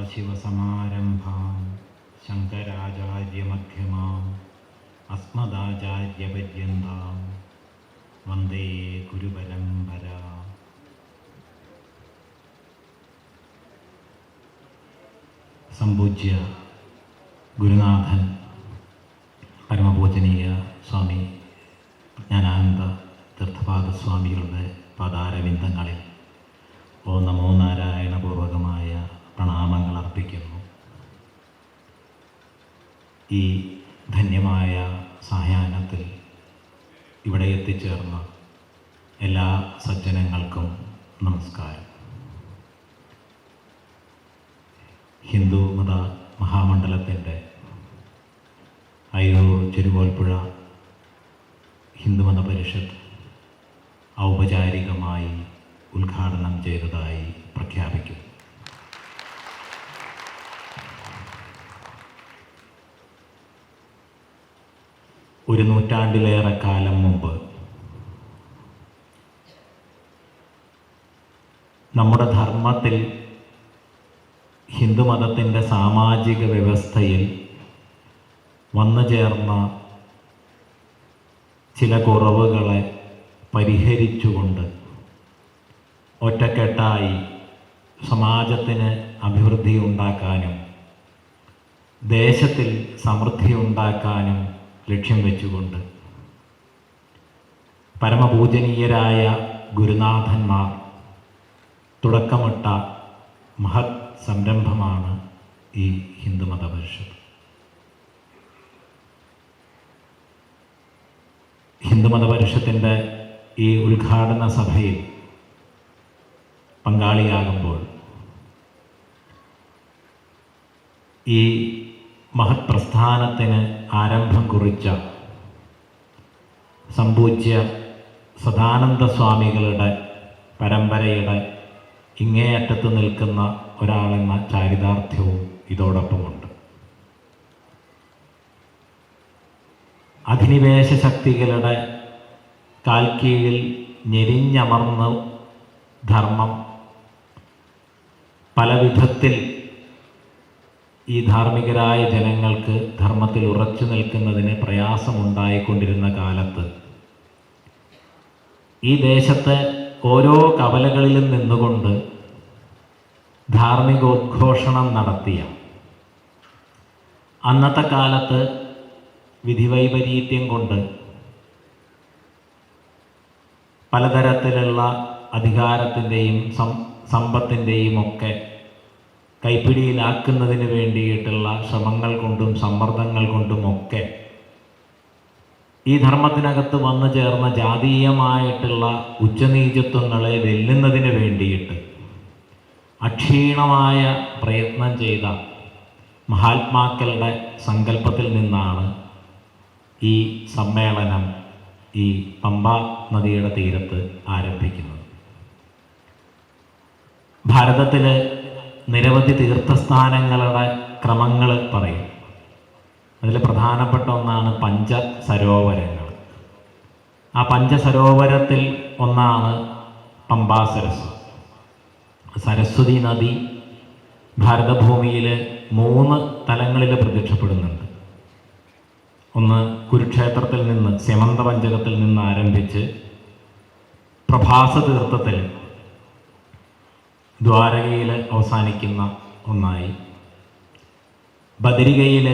സദാശിവസമാരംഭാം ശങ്കരാചാര്യമധ്യമാം അസ്മദാചാര്യപര്യന്താം വന്ദേ ഗുരുപരമ്പരാ. സംപൂജ്യ ഗുരുനാഥൻ പരമപൂജനീയ സ്വാമി ജ്ഞാനാനന്ദ തീർത്ഥപാദസ്വാമികളുടെ പാദാരവിന്ദങ്ങളിൽ ഓ നമോ നാരായണപൂർവകമായ പ്രണാമങ്ങൾ അർപ്പിക്കുന്നു. ഈ ധന്യമായ സായാഹ്നത്തിൽ ഇവിടെ എത്തിച്ചേർന്ന എല്ലാ സജ്ജനങ്ങൾക്കും നമസ്കാരം. ഹിന്ദു മത മഹാമണ്ഡലത്തിൻ്റെ അയ്യൂർ ചെരുകോൽപ്പുഴ ഹിന്ദുമത പരിഷത്ത് ഔപചാരികമായി ഉദ്ഘാടനം ചെയ്തതായി പ്രഖ്യാപിക്കും. ഒരു നൂറ്റാണ്ടിലേറെ കാലം മുമ്പ് നമ്മുടെ ധർമ്മത്തിൽ, ഹിന്ദുമതത്തിൻ്റെ സാമാജിക വ്യവസ്ഥയിൽ വന്നു ചേർന്ന ചില കുറവുകളെ പരിഹരിച്ചുകൊണ്ട് ഒറ്റക്കെട്ടായി സമാജത്തിന് അഭിവൃദ്ധി ഉണ്ടാക്കാനും ദേശത്തിൽ സമൃദ്ധി ഉണ്ടാക്കാനും ലക്ഷ്യം വെച്ചുകൊണ്ട് പരമപൂജനീയരായ ഗുരുനാഥന്മാർ തുടക്കമിട്ട മഹത് സംരംഭമാണ് ഈ ഹിന്ദുമത പരിഷത്ത്. ഹിന്ദുമത പരിഷത്തിൻ്റെ ഈ ഉദ്ഘാടന സഭയിൽ പങ്കാളിയാകുമ്പോൾ ഈ മഹത് പ്രസ്ഥാനത്തിന് ആരംഭം കുറിച്ച സംപൂജ്യ സദാനന്ദ സ്വാമികളുടെ പരമ്പരയുടെ ഇങ്ങേയറ്റത്ത് നിൽക്കുന്ന ഒരാളെന്ന ചാരിതാർത്ഥ്യവും ഇതോടൊപ്പമുണ്ട്. അധിനിവേശ ശക്തികളുടെ കാൽക്കീഴിൽ ഞെരിഞ്ഞമർന്ന് ധർമ്മം പല വിധത്തിൽ ഈ ധാർമ്മികരായ ജനങ്ങൾക്ക് ധർമ്മത്തിൽ ഉറച്ചു നിൽക്കുന്നതിന് പ്രയാസമുണ്ടായിക്കൊണ്ടിരുന്ന കാലത്ത് ഈ ദേശത്തെ ഓരോ കവലകളിലും നിന്നുകൊണ്ട് ധാർമ്മികോദ്ഘോഷണം നടത്തിയ, അന്നത്തെ കാലത്ത് വിധിവൈപരീത്യം കൊണ്ട് പലതരത്തിലുള്ള അധികാരത്തിൻ്റെയും സമ്പത്തിൻ്റെയും ഒക്കെ കൈപ്പിടിയിലാക്കുന്നതിന് വേണ്ടിയിട്ടുള്ള ശ്രമങ്ങൾ കൊണ്ടും സമ്മർദ്ദങ്ങൾ കൊണ്ടുമൊക്കെ ഈ ധർമ്മത്തിനകത്ത് വന്നു ചേർന്ന ജാതീയമായിട്ടുള്ള ഉച്ചനീചത്വങ്ങളെ വെല്ലുന്നതിന് വേണ്ടിയിട്ട് അക്ഷീണമായ പ്രയത്നം ചെയ്ത മഹാത്മാക്കളുടെ സങ്കല്പത്തിൽ നിന്നാണ് ഈ സമ്മേളനം ഈ പമ്പ നദിയുടെ തീരത്ത് ആരംഭിക്കുന്നത്. ഭാരതത്തിൽ നിരവധി തീർത്ഥസ്ഥാനങ്ങളുടെ ക്രമങ്ങൾ പറയും. അതിൽ പ്രധാനപ്പെട്ട ഒന്നാണ് പഞ്ചസരോവരങ്ങൾ. ആ പഞ്ചസരോവരത്തിൽ ഒന്നാണ് പമ്പാ സരസ്വതി. സരസ്വതി നദി ഭാരതഭൂമിയിൽ 3 തലങ്ങളിൽ പ്രത്യക്ഷപ്പെടുന്നുണ്ട്. ഒന്ന് കുരുക്ഷേത്രത്തിൽ നിന്ന്, സ്യമന്തപഞ്ചകത്തിൽ നിന്ന് ആരംഭിച്ച് പ്രഭാസ തീർത്ഥത്തിൽ ദ്വാരകയിൽ അവസാനിക്കുന്ന ഒന്നായി, ബദരികയിൽ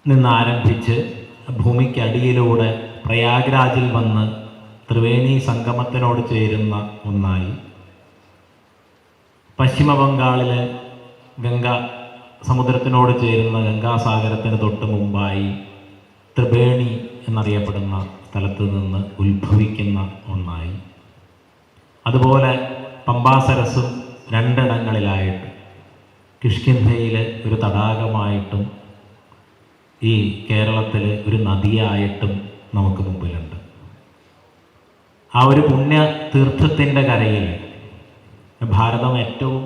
നിന്നാരംഭിച്ച് ഭൂമിക്കടിയിലൂടെ പ്രയാഗ്രാജിൽ വന്ന് ത്രിവേണി സംഗമത്തിനോട് ചേരുന്ന ഒന്നായി, പശ്ചിമ ബംഗാളിലെ ഗംഗ സമുദ്രത്തിനോട് ചേരുന്ന ഗംഗാസാഗരത്തിന് തൊട്ട് മുമ്പായി ത്രിവേണി എന്നറിയപ്പെടുന്ന സ്ഥലത്ത് നിന്ന് ഉത്ഭവിക്കുന്ന ഒന്നായി, അതുപോലെ പമ്പാ സരസ്സും 2 ഇടങ്ങളിലായിട്ട് കിഷ്കിന്ധയിൽ ഒരു തടാകമായിട്ടും ഈ കേരളത്തിൽ ഒരു നദിയായിട്ടും നമുക്ക് മുമ്പിലുണ്ട്. ആ ഒരു പുണ്യ തീർത്ഥത്തിൻ്റെ കരയിൽ ഭാരതം ഏറ്റവും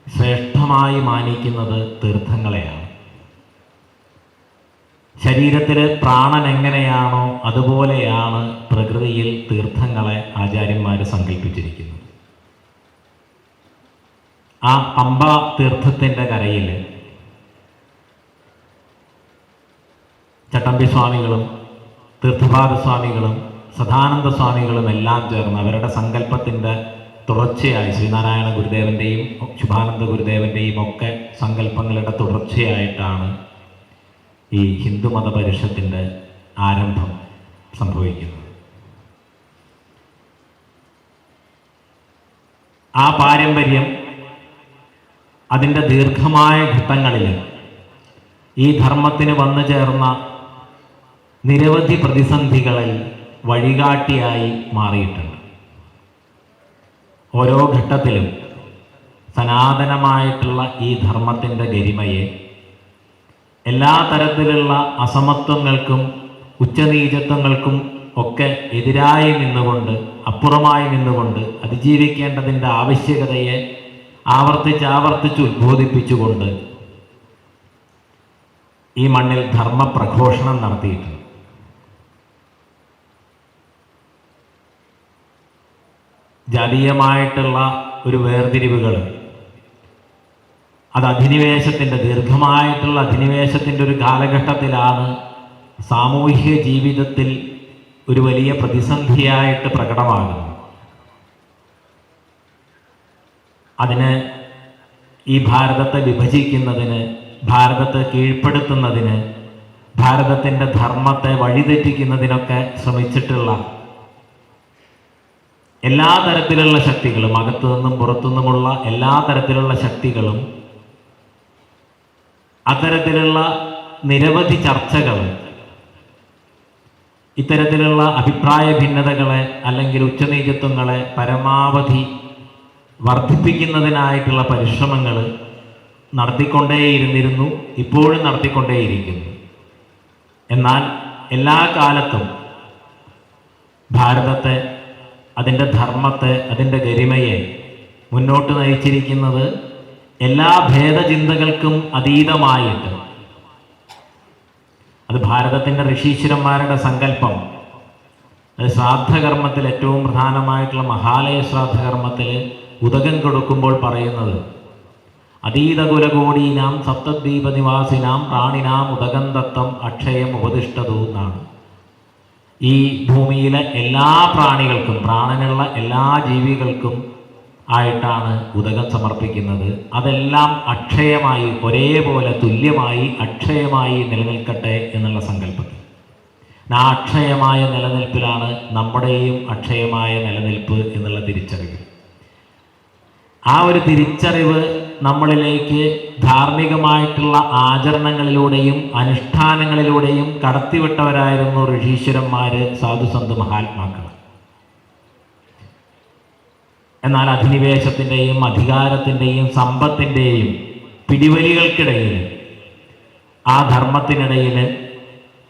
ശ്രേഷ്ഠമായി മാനിക്കുന്നത് തീർത്ഥങ്ങളെയാണ്. ശരീരത്തിൽ പ്രാണൻ എങ്ങനെയാണോ അതുപോലെയാണ് പ്രകൃതിയിൽ തീർത്ഥങ്ങളെ ആചാര്യന്മാർ സങ്കല്പിച്ചിരിക്കുന്നത്. ആ പമ്പ തീർത്ഥത്തിൻ്റെ കരയിൽ ചട്ടമ്പി സ്വാമികളും തീർത്ഥപാദസ്വാമികളും സദാനന്ദ സ്വാമികളും എല്ലാം ചേർന്ന് അവരുടെ സങ്കല്പത്തിൻ്റെ തുടർച്ചയായി ശ്രീനാരായണ ഗുരുദേവൻ്റെയും ശുഭാനന്ദ ഗുരുദേവൻ്റെയും ഒക്കെ സങ്കല്പങ്ങളുടെ തുടർച്ചയായിട്ടാണ് ഈ ഹിന്ദുമത പരിഷത്തിൻ്റെ ആരംഭം സംഭവിക്കുന്നത്. ആ പാരമ്പര്യം അതിൻ്റെ ദീർഘമായ ഘട്ടങ്ങളിൽ ഈ ധർമ്മത്തിന് വന്നു ചേർന്ന നിരവധി പ്രതിസന്ധികളിൽ വഴികാട്ടിയായി മാറിയിട്ടുണ്ട്. ഓരോ ഘട്ടത്തിലും സനാതനമായിട്ടുള്ള ഈ ധർമ്മത്തിൻ്റെ ഗരിമയെ എല്ലാ തരത്തിലുള്ള അസമത്വങ്ങൾക്കും ഉച്ചനീചത്വങ്ങൾക്കും ഒക്കെ എതിരായി നിന്നുകൊണ്ട്, അപ്പുറമായി നിന്നുകൊണ്ട് അതിജീവിക്കേണ്ടതിൻ്റെ ആവശ്യകതയെ ആവർത്തിച്ച് ഉദ്ബോധിപ്പിച്ചുകൊണ്ട് ഈ മണ്ണിൽ ധർമ്മപ്രഘോഷണം നടത്തിയിട്ടുണ്ട്. ജാതീയമായിട്ടുള്ള ഒരു വേർതിരിവുകൾ അത് അധിനിവേശത്തിൻ്റെ ദീർഘമായിട്ടുള്ള അധിനിവേശത്തിൻ്റെ ഒരു കാലഘട്ടത്തിലാണ് സാമൂഹ്യ ജീവിതത്തിൽ ഒരു വലിയ പ്രതിസന്ധിയായിട്ട് പ്രകടമാകുന്നത്. അതിന് ഈ ഭാരതത്തെ വിഭജിക്കുന്നതിന്, ഭാരതത്തെ കീഴ്പ്പെടുത്തുന്നതിന്, ഭാരതത്തിൻ്റെ ധർമ്മത്തെ വഴിതെറ്റിക്കുന്നതിനൊക്കെ ശ്രമിച്ചിട്ടുള്ള എല്ലാ തരത്തിലുള്ള ശക്തികളും, അകത്തു നിന്നും പുറത്തുനിന്നുമുള്ള എല്ലാ തരത്തിലുള്ള ശക്തികളും അത്തരത്തിലുള്ള നിരവധി ചർച്ചകൾ, ഇത്തരത്തിലുള്ള അഭിപ്രായ ഭിന്നതകളെ അല്ലെങ്കിൽ ഉച്ചനീചത്വങ്ങളെ പരമാവധി വർദ്ധിപ്പിക്കുന്നതിനായിട്ടുള്ള പരിശ്രമങ്ങൾ നടത്തിക്കൊണ്ടേയിരുന്നിരുന്നു, ഇപ്പോഴും നടത്തിക്കൊണ്ടേയിരിക്കുന്നു. എന്നാൽ എല്ലാ കാലത്തും ഭാരതത്തെ, അതിൻ്റെ ധർമ്മത്തെ, അതിൻ്റെ ഗരിമയെ മുന്നോട്ട് നയിച്ചിരിക്കുന്നത് എല്ലാ ഭേദചിന്തകൾക്കും അതീതമായിട്ട്, അത് ഭാരതത്തിൻ്റെ ഋഷീശ്വരന്മാരുടെ സങ്കല്പം, അത് ശ്രാദ്ധകർമ്മത്തിൽ ഏറ്റവും പ്രധാനമായിട്ടുള്ള മഹാലയ ശ്രാദ്ധകർമ്മത്തിൽ ഉദകം കൊടുക്കുമ്പോൾ പറയുന്നത് അതീതകുലകോടീനാം സപ്തദ്വീപനിവാസിനാം പ്രാണിനാം ഉദകം ദത്തം അക്ഷയം ഉപദിഷ്ടതു എന്നാണ്. ഈ ഭൂമിയിലെ എല്ലാ പ്രാണികൾക്കും, പ്രാണനുള്ള എല്ലാ ജീവികൾക്കും ആയിട്ടാണ് ഉദകം സമർപ്പിക്കുന്നത്. അതെല്ലാം അക്ഷയമായി, ഒരേപോലെ തുല്യമായി അക്ഷയമായി നിലനിൽക്കട്ടെ എന്നുള്ള സങ്കല്പത്തിൽ, ആ അക്ഷയമായ നിലനിൽപ്പിലാണ് നമ്മുടെയും അക്ഷയമായ നിലനിൽപ്പ് എന്നുള്ള തിരിച്ചറിവ്. ആ ഒരു തിരിച്ചറിവ് നമ്മളിലേക്ക് ധാർമ്മികമായിട്ടുള്ള ആചരണങ്ങളിലൂടെയും അനുഷ്ഠാനങ്ങളിലൂടെയും കടത്തിവിട്ടവരായിരുന്നു ഋഷീശ്വരന്മാർ, സാധുസന്ത് മഹാത്മാക്കൾ. എന്നാൽ അധിനിവേശത്തിൻ്റെയും അധികാരത്തിൻ്റെയും സമ്പത്തിൻ്റെയും പിടിവലികൾക്കിടയിൽ, ആ ധർമ്മത്തിനിടയിൽ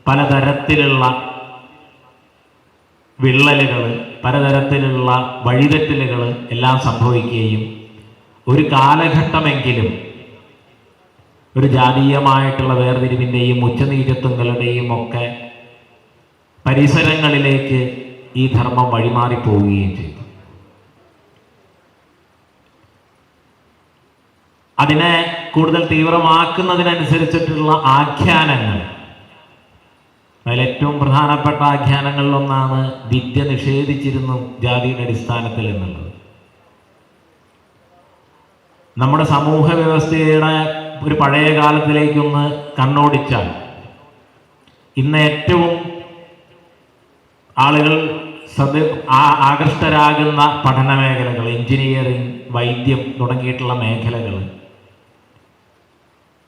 പലതരത്തിലുള്ള വിള്ളലുകൾ, പലതരത്തിലുള്ള വഴിതെറ്റലുകൾ എല്ലാം സംഭവിക്കുകയും ഒരു കാലഘട്ടമെങ്കിലും ഒരു ജാതീയമായിട്ടുള്ള വേർതിരിവിൻ്റെയും ഉച്ചനീചത്വങ്ങളുടെയും ഒക്കെ പരിസരങ്ങളിലേക്ക് ഈ ധർമ്മം വഴിമാറിപ്പോവുകയും ചെയ്തു. അതിനെ കൂടുതൽ തീവ്രമാക്കുന്നതിനനുസരിച്ചിട്ടുള്ള ആഖ്യാനങ്ങൾ, അതിലേറ്റവും പ്രധാനപ്പെട്ട ആഖ്യാനങ്ങളിലൊന്നാണ് വിദ്യ നിഷേധിച്ചിരുന്നു ജാതിയുടെ അടിസ്ഥാനത്തിൽ എന്നുള്ളത്. നമ്മുടെ സമൂഹ വ്യവസ്ഥയുടെ ഒരു പഴയ കാലത്തിലേക്കൊന്ന് കണ്ണോടിച്ചാൽ ഇന്ന് ഏറ്റവും ആളുകൾ ആകൃഷ്ടരാകുന്ന പഠന മേഖലകൾ, എഞ്ചിനീയറിംഗ്, വൈദ്യം തുടങ്ങിയിട്ടുള്ള മേഖലകൾ,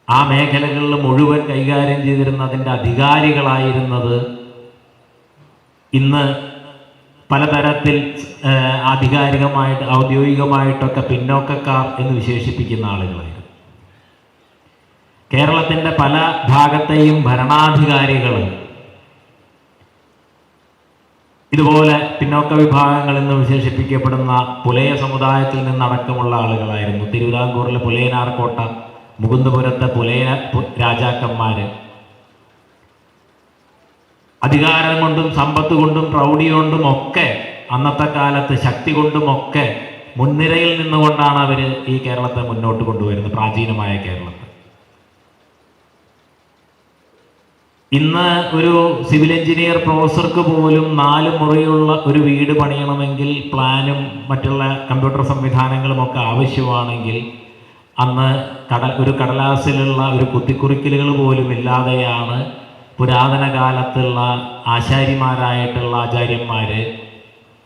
ആ മേഖലകളിൽ മുഴുവൻ കൈകാര്യം ചെയ്തിരുന്നതിൻ്റെ അധികാരികളായിരുന്നത് ഇന്ന് പലതരത്തിൽ ആധികാരികമായിട്ട് ഔദ്യോഗികമായിട്ടൊക്കെ പിന്നോക്കക്കാർ എന്ന് വിശേഷിപ്പിക്കുന്ന ആളുകളായിരുന്നു. കേരളത്തിൻ്റെ പല ഭാഗത്തെയും ഭരണാധികാരികൾ ഇതുപോലെ പിന്നോക്ക വിഭാഗങ്ങൾ എന്ന് വിശേഷിപ്പിക്കപ്പെടുന്ന പുലയ സമുദായത്തിൽ നിന്നടക്കമുള്ള ആളുകളായിരുന്നു. തിരുവിതാംകൂറിലെ പുലയനാർ കോട്ട, മുകുന്ദപുരത്തെ പുലയ രാജാക്കന്മാർ അധികാരം കൊണ്ടും സമ്പത്ത് കൊണ്ടും പ്രൗഢി കൊണ്ടും ഒക്കെ, അന്നത്തെ കാലത്ത് ശക്തി കൊണ്ടുമൊക്കെ മുൻനിരയിൽ നിന്നുകൊണ്ടാണ് അവർ ഈ കേരളത്തെ മുന്നോട്ട് കൊണ്ടുവരുന്നത്, പ്രാചീനമായ കേരളത്തെ. ഇന്ന് ഒരു സിവിൽ എഞ്ചിനീയർ പ്രൊഫസർക്ക് പോലും 4 മുറിയുള്ള ഒരു വീട് പണിയണമെങ്കിൽ പ്ലാനും മറ്റുള്ള കമ്പ്യൂട്ടർ സംവിധാനങ്ങളും ഒക്കെ ആവശ്യമാണെങ്കിൽ അന്ന് ഒരു കടലാസിലുള്ള ഒരു കുത്തിക്കുറിക്കലുകൾ പോലും ഇല്ലാതെയാണ് പുരാതന കാലത്തുള്ള ആശാരിമാരായിട്ടുള്ള ആചാര്യന്മാർ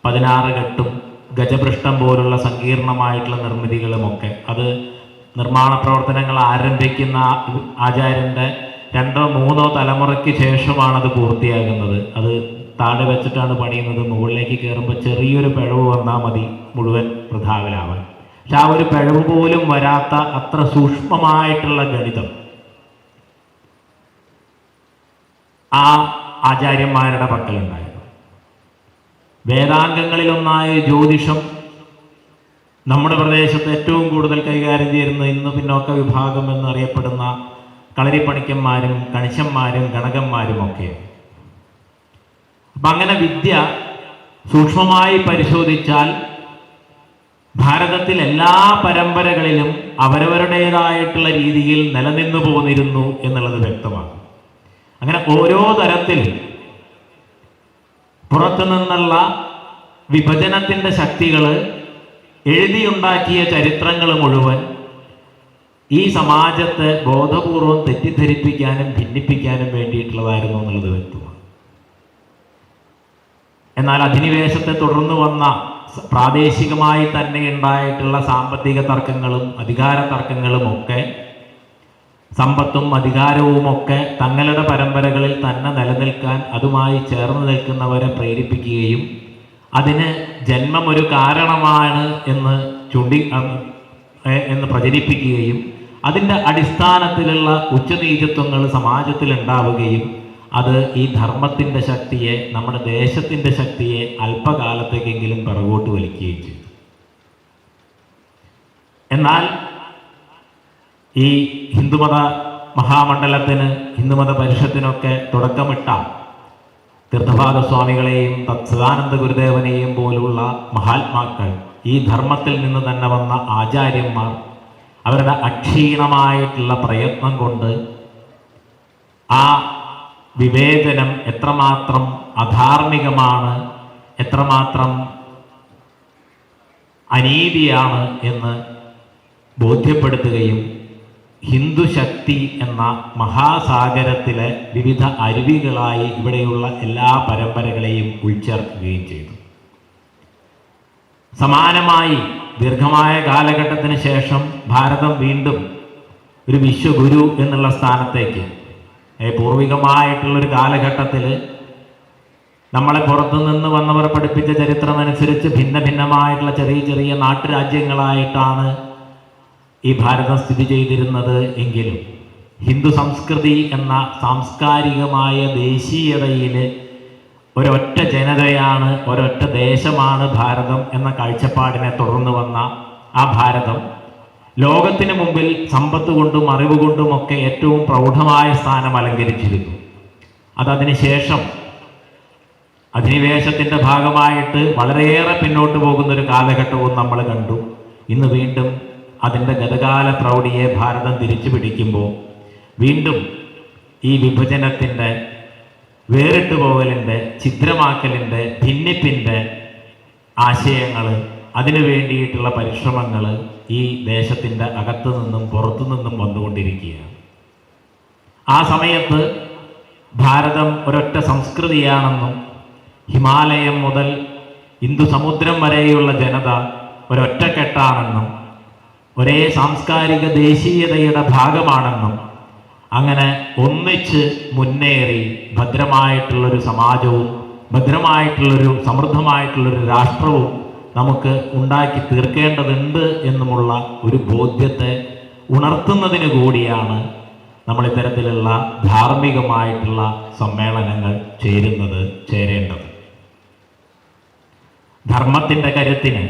16 കെട്ടും ഗജപൃഷ്ഠം പോലുള്ള സങ്കീർണമായിട്ടുള്ള നിർമ്മിതികളുമൊക്കെ, അത് നിർമ്മാണ പ്രവർത്തനങ്ങൾ ആരംഭിക്കുന്ന ആചാര്യൻ്റെ 2ഓ 3ഓ തലമുറയ്ക്ക് ശേഷമാണത് പൂർത്തിയാകുന്നത്. അത് താഴെ വെച്ചിട്ടാണ് പണിയുന്നത്. മുകളിലേക്ക് കയറുമ്പോൾ ചെറിയൊരു പിഴവ് വന്നാൽ മതി മുഴുവൻ വൃഥാവിലാവാൻ. പക്ഷെ ആ ഒരു പിഴവ് പോലും വരാത്ത അത്ര സൂക്ഷ്മമായിട്ടുള്ള ഗണിതം ആ ആചാര്യന്മാരുടെ പക്കലുണ്ടായിരുന്നു. വേദാംഗങ്ങളിലൊന്നായ ജ്യോതിഷം നമ്മുടെ പ്രദേശത്ത് ഏറ്റവും കൂടുതൽ കൈകാര്യം ചെയ്യുന്ന ഇന്ന് പിന്നോക്ക വിഭാഗം എന്നറിയപ്പെടുന്ന കളരിപ്പണിക്കന്മാരും കണിശന്മാരും ഗണകന്മാരും ഒക്കെ. അപ്പം അങ്ങനെ വിദ്യ സൂക്ഷ്മമായി പരിശോധിച്ചാൽ ഭാരതത്തിൽ എല്ലാ പരമ്പരകളിലും അവരവരുടേതായിട്ടുള്ള രീതിയിൽ നിലനിന്നു പോന്നിരുന്നു എന്നുള്ളത് വ്യക്തമാണ്. അങ്ങനെ ഓരോ തരത്തിലും പുറത്തു നിന്നുള്ള വിഭജനത്തിൻ്റെ ശക്തികൾ എഴുതിയുണ്ടാക്കിയ ചരിത്രങ്ങൾ മുഴുവൻ ഈ സമാജത്തെ ബോധപൂർവം തെറ്റിദ്ധരിപ്പിക്കാനും ഭിന്നിപ്പിക്കാനും വേണ്ടിയിട്ടുള്ളതായിരുന്നു എന്നുള്ളത് വ്യക്തമാണ്. എന്നാൽ അധിനിവേശത്തെ തുടർന്ന് വന്ന പ്രാദേശികമായി തന്നെ ഉണ്ടായിട്ടുള്ള സാമ്പത്തിക തർക്കങ്ങളും അധികാര തർക്കങ്ങളും ഒക്കെ സമ്പത്തും അധികാരവുമൊക്കെ തങ്ങളുടെ പരമ്പരകളിൽ തന്നെ നിലനിൽക്കാൻ അതുമായി ചേർന്ന് നിൽക്കുന്നവരെ പ്രേരിപ്പിക്കുകയും അതിന് ജന്മം ഒരു കാരണമാണ് എന്ന് പ്രചരിപ്പിക്കുകയും അതിൻ്റെ അടിസ്ഥാനത്തിലുള്ള ഉച്ചനീചത്വങ്ങൾ സമാജത്തിൽ ഉണ്ടാവുകയും അത് ഈ ധർമ്മത്തിൻ്റെ ശക്തിയെ, നമ്മുടെ ദേശത്തിൻ്റെ ശക്തിയെ അല്പകാലത്തേക്കെങ്കിലും പിറകോട്ട് വലിക്കുകയും ചെയ്തു. എന്നാൽ ഈ ഹിന്ദുമത മഹാമണ്ഡലത്തിന്, ഹിന്ദുമത പരിഷത്തിനൊക്കെ തുടക്കമിട്ട തീർത്ഥപാദസ്വാമികളെയും സദാനന്ദ ഗുരുദേവനെയും പോലുള്ള മഹാത്മാക്കൾ, ഈ ധർമ്മത്തിൽ നിന്ന് തന്നെ വന്ന ആചാര്യന്മാർ അവരുടെ അക്ഷീണമായിട്ടുള്ള പ്രയത്നം കൊണ്ട് ആ വിവേചനം എത്രമാത്രം അധാർമികമാണ്, എത്രമാത്രം അനീതിയാണ് എന്ന് ബോധ്യപ്പെടുത്തുകയും ഹിന്ദു ശക്തി എന്ന മഹാസാഗരത്തിലെ വിവിധ അരുവികളായി ഇവിടെയുള്ള എല്ലാ പരമ്പരകളെയും ഉൾച്ചേർക്കുകയും ചെയ്തു. സമാനമായി ദീർഘമായ കാലഘട്ടത്തിന് ശേഷം ഭാരതം വീണ്ടും ഒരു വിശ്വഗുരു എന്നുള്ള സ്ഥാനത്തേക്ക്, പൂർവികമായിട്ടുള്ളൊരു കാലഘട്ടത്തിൽ നമ്മളെ പുറത്തുനിന്ന് വന്നവർ പഠിപ്പിച്ച ചരിത്രമനുസരിച്ച് ഭിന്ന ഭിന്നമായിട്ടുള്ള ചെറിയ ചെറിയ നാട്ടുരാജ്യങ്ങളായിട്ടാണ് ഈ ഭാരതം സ്ഥിതി ചെയ്തിരുന്നത് എങ്കിലും ഹിന്ദു സംസ്കൃതി എന്ന സാംസ്കാരികമായ ദേശീയതയിൽ ഒരൊറ്റ ജനതയാണ്, ഒരൊറ്റ ദേശമാണ് ഭാരതം എന്ന കാഴ്ചപ്പാടിനെ തുടർന്ന് വന്ന ആ ഭാരതം ലോകത്തിന് മുമ്പിൽ സമ്പത്ത് കൊണ്ടും അറിവ് കൊണ്ടുമൊക്കെ ഏറ്റവും പ്രൗഢമായ സ്ഥാനം അലങ്കരിച്ചിരുന്നു. അതിനുശേഷം അധിനിവേശത്തിൻ്റെ ഭാഗമായിട്ട് വളരെയേറെ പിന്നോട്ട് പോകുന്നൊരു കാലഘട്ടവും നമ്മൾ കണ്ടു. ഇന്ന് വീണ്ടും അതിൻ്റെ ഗതകാല പ്രൗഢിയെ ഭാരതം തിരിച്ചു പിടിക്കുമ്പോൾ വീണ്ടും ഈ വിഭജനത്തിൻ്റെ, വേറിട്ട് പോകലിൻ്റെ, ഛിദ്രമാക്കലിൻ്റെ, ഭിന്നിപ്പിൻ്റെ ആശയങ്ങൾ, അതിനു വേണ്ടിയിട്ടുള്ള പരിശ്രമങ്ങൾ ഈ ദേശത്തിൻ്റെ അകത്തു നിന്നും പുറത്തു നിന്നും വന്നുകൊണ്ടിരിക്കുകയാണ്. ആ സമയത്ത് ഭാരതം ഒരൊറ്റ സംസ്കൃതിയാണെന്നും ഹിമാലയം മുതൽ ഇന്ദു സമുദ്രം വരെയുള്ള ജനത ഒരൊറ്റക്കെട്ടാണെന്നും ഒരേ സാംസ്കാരിക ദേശീയതയുടെ ഭാഗമാണെന്നും അങ്ങനെ ഒന്നിച്ച് മുന്നേറി ഭദ്രമായിട്ടുള്ളൊരു സമാജവും ഭദ്രമായിട്ടുള്ളൊരു സമൃദ്ധമായിട്ടുള്ളൊരു രാഷ്ട്രവും നമുക്ക് ഉണ്ടാക്കി തീർക്കേണ്ടതുണ്ട് എന്നുമുള്ള ഒരു ബോധ്യത്തെ ഉണർത്തുന്നതിന് കൂടിയാണ് നമ്മൾ ഇത്തരത്തിലുള്ള ധാർമ്മികമായിട്ടുള്ള സമ്മേളനങ്ങൾ ചേരേണ്ടത്. ധർമ്മത്തിൻ്റെ കരുത്തിന്,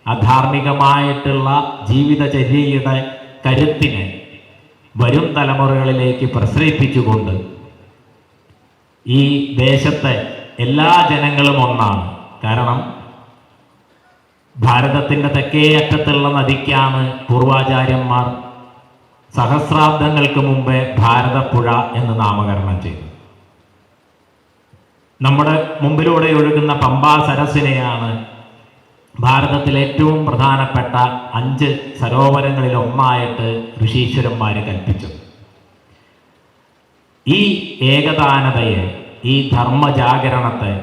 അധാർമികമായിട്ടുള്ള ജീവിതചര്യയുടെ കരുത്തിനെ വരും തലമുറകളിലേക്ക് പ്രസരിപ്പിച്ചുകൊണ്ട് ഈ ദേശത്തെ എല്ലാ ജനങ്ങളും ഒന്നാണ്. കാരണം ഭാരതത്തിൻ്റെ തെക്കേ അറ്റത്തുള്ള നദിക്കാണ് പൂർവാചാര്യന്മാർ സഹസ്രാബ്ദങ്ങൾക്ക് മുമ്പേ ഭാരതപ്പുഴ എന്ന് നാമകരണം ചെയ്തു. നമ്മുടെ മുമ്പിലൂടെ ഒഴുകുന്ന പമ്പാ സരസിനെയാണ് ഭാരതത്തിലെ ഏറ്റവും പ്രധാനപ്പെട്ട 5 സരോവരങ്ങളിൽ ഒന്നായിട്ട് ഋഷീശ്വരന്മാർ കൽപ്പിച്ചു. ഈ ഏകതാനതയെ, ഈ ധർമ്മജാഗരണത്തെ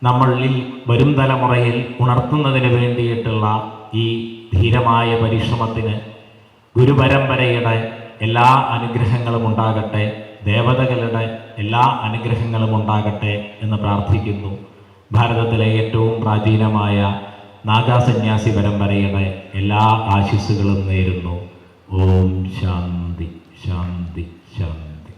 നമ്മളിൽ വരും തലമുറയിൽ ഉണർത്തുന്നതിന് വേണ്ടിയിട്ടുള്ള ഈ ധീരമായ പരിശ്രമത്തിന് ഗുരുപരമ്പരയുടെ എല്ലാ അനുഗ്രഹങ്ങളും ഉണ്ടാകട്ടെ, ദേവതകളുടെ എല്ലാ അനുഗ്രഹങ്ങളും ഉണ്ടാകട്ടെ എന്ന് പ്രാർത്ഥിക്കുന്നു. ഭാരതത്തിലെ ഏറ്റവും പ്രാചീനമായ നാഗാസന്യാസി പരമ്പരയുടെ എല്ലാ ആശിസ്സുകളും നേരുന്നു. ഓം ശാന്തി ശാന്തി ശാന്തി.